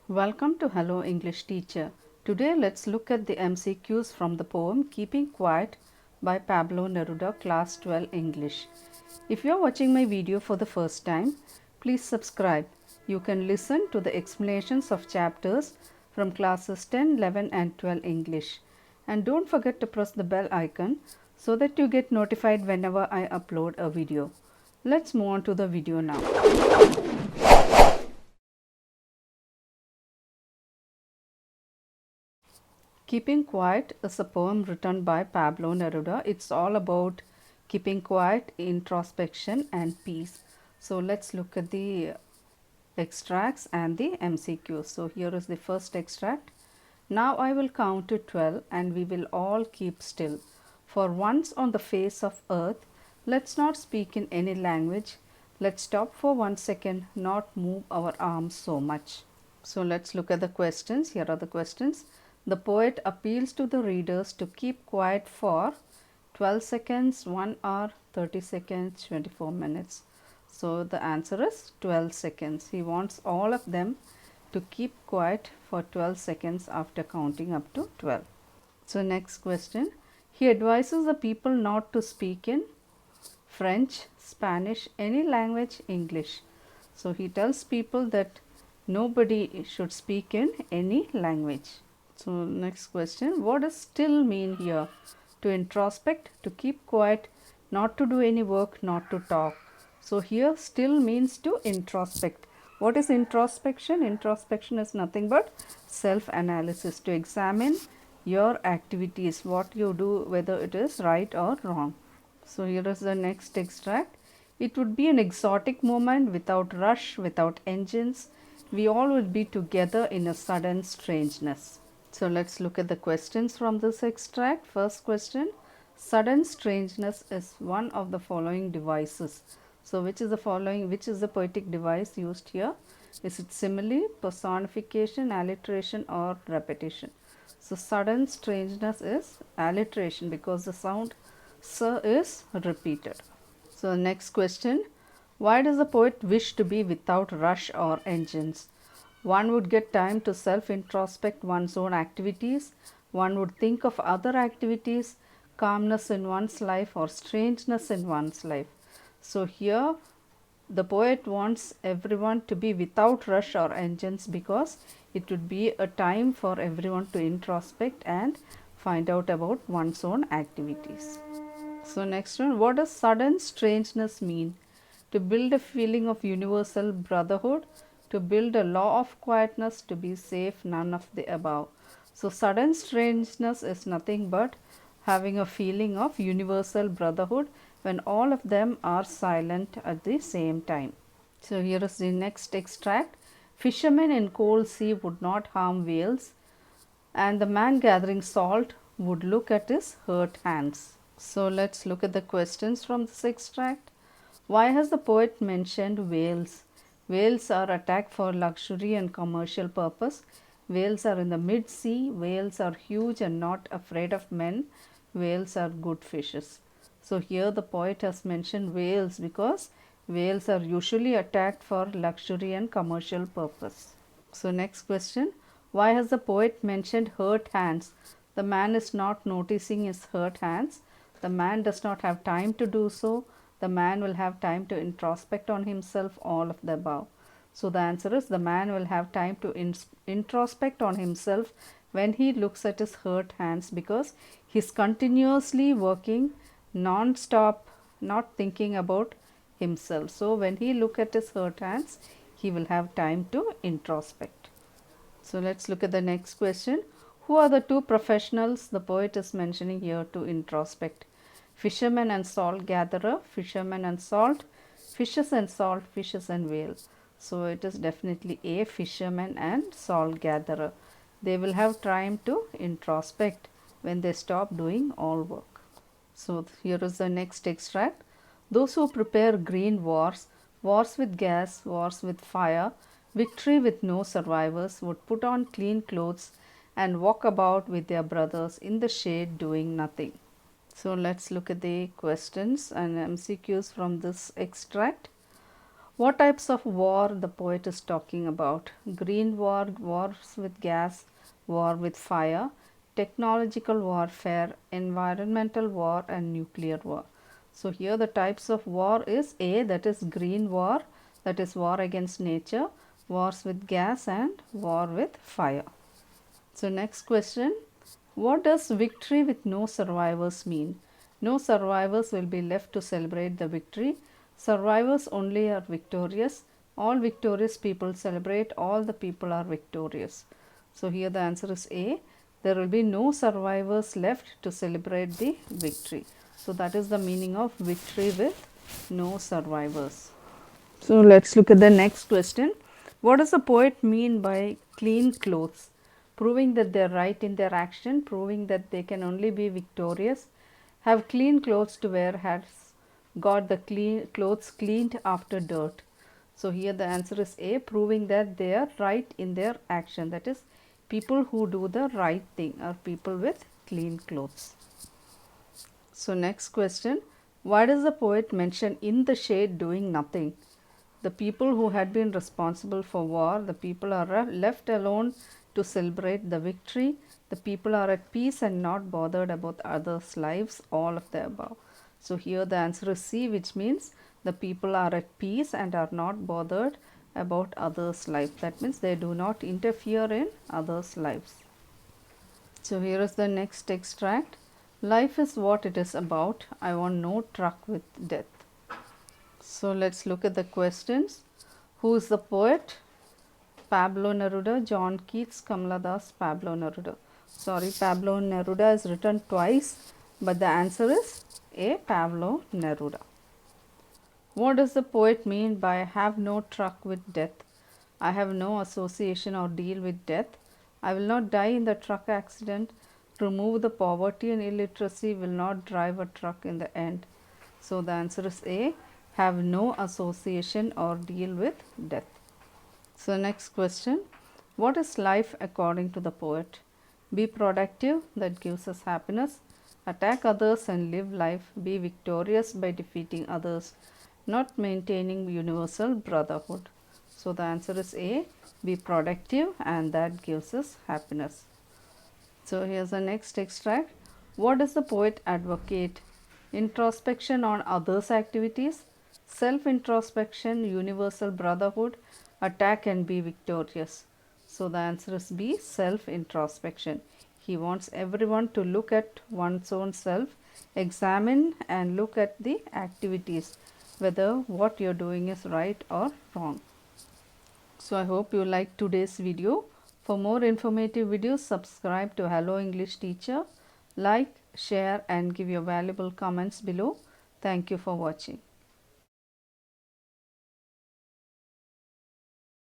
Welcome to Hello English Teacher. Today let's look at the MCQs from the poem Keeping Quiet by Pablo Neruda, Class 12 English. If you are watching my video for the first time, please subscribe. You can listen to the explanations of chapters from classes 10, 11 and 12 English. And don't forget to press the bell icon so that you get notified whenever I upload a video. Let's move on to the video now. Keeping Quiet is a poem written by Pablo Neruda. It's all about keeping quiet, introspection and peace. So let's look at the extracts and the MCQs. So here is the first extract. Now I will count to 12 and we will all keep still. For once on the face of earth, let's not speak in any language. Let's stop for 1 second, not move our arms so much. So let's look at the questions. Here are the questions. The poet appeals to the readers to keep quiet for 12 seconds, 1 hour, 30 seconds, 24 minutes. So the answer is 12 seconds. He wants all of them to keep quiet for 12 seconds after counting up to 12. So next question. He advises the people not to speak in French, Spanish, any language, English. So he tells people that nobody should speak in any language. So next question, what does still mean here? To introspect, to keep quiet, not to do any work, not to talk. So here still means to introspect. What is introspection? Introspection is nothing but self-analysis, to examine your activities, what you do, whether it is right or wrong. So here is the next extract. It would be an exotic moment without rush, without engines. We all would be together in a sudden strangeness. So let's look at the questions from this extract. First question, sudden strangeness is one of the following devices. So which is the poetic device used here? Is it simile, personification, alliteration or repetition? So sudden strangeness is alliteration because the sound S is repeated. So next question, why does the poet wish to be without rush or engines? One would get time to self-introspect one's own activities. One would think of other activities, calmness in one's life or strangeness in one's life. So here the poet wants everyone to be without rush or engines because it would be a time for everyone to introspect and find out about one's own activities. So next one, what does sudden strangeness mean? To build a feeling of universal brotherhood, to build a law of quietness, to be safe, none of the above. So sudden strangeness is nothing but having a feeling of universal brotherhood when all of them are silent at the same time. So here is the next extract. Fishermen in cold sea would not harm whales, and the man gathering salt would look at his hurt hands. So let's look at the questions from this extract. Why has the poet mentioned whales? Whales are attacked for luxury and commercial purpose. Whales are in the mid-sea. Whales are huge and not afraid of men. Whales are good fishes. So here the poet has mentioned whales because whales are usually attacked for luxury and commercial purpose. So next question, why has the poet mentioned hurt hands? The man is not noticing his hurt hands. The man does not have time to do so. The man will have time to introspect on himself, all of the above. So the answer is the man will have time to introspect on himself when he looks at his hurt hands because he is continuously working non-stop, not thinking about himself. So when he look at his hurt hands, he will have time to introspect. So let's look at the next question. Who are the two professionals the poet is mentioning here to introspect? Fisherman and salt gatherer, fisherman and salt, fishes and salt, fishes and whale. So it is definitely a fisherman and salt gatherer. They will have time to introspect when they stop doing all work. So here is the next extract. Those who prepare green wars, wars with gas, wars with fire, victory with no survivors, would put on clean clothes and walk about with their brothers in the shade doing nothing. So let's look at the questions and MCQs from this extract. What types of war the poet is talking about? Green war, wars with gas, war with fire, technological warfare, environmental war, and nuclear war. So here the types of war is A, that is green war, that is war against nature, wars with gas, and war with fire. So next question, what does victory with no survivors mean? No survivors will be left to celebrate the victory. Survivors only are victorious. All victorious people celebrate. All the people are victorious. So here the answer is A. There will be no survivors left to celebrate the victory. So that is the meaning of victory with no survivors. So let's look at the next question. What does the poet mean by clean clothes? Proving that they are right in their action, proving that they can only be victorious, have clean clothes to wear, has got the clean clothes cleaned after dirt. So here the answer is A, proving that they are right in their action. That is, people who do the right thing are people with clean clothes. So next question, why does the poet mention in the shade doing nothing? The people who had been responsible for war, the people are left alone to celebrate the victory. The people are at peace and not bothered about others' lives, all of the above. So here the answer is C, which means the people are at peace and are not bothered about others' life. That means they do not interfere in others' lives. So here is the next extract. Life is what it is about. I want no truck with death. So let's look at the questions. Who is the poet? Pablo Neruda, John Keats, Kamala Das, Pablo Neruda. Sorry, Pablo Neruda is written twice, but the answer is A, Pablo Neruda. What does the poet mean by have no truck with death? I have no association or deal with death. I will not die in the truck accident. Remove the poverty and illiteracy, will not drive a truck in the end. So the answer is A, have no association or deal with death. So next question, what is life according to the poet? Be productive, that gives us happiness. Attack others and live life. Be victorious by defeating others, not maintaining universal brotherhood. So the answer is A, be productive, and that gives us happiness. So here's the next extract. What does the poet advocate? Introspection on others' activities, self-introspection, universal brotherhood, attack and be victorious. So the answer is B, self-introspection. He wants everyone to look at one's own self, examine and look at the activities, whether what you're doing is right or wrong. So I hope you liked today's video. For more informative videos, subscribe to Hello English Teacher. Like, share and give your valuable comments below. Thank you for watching.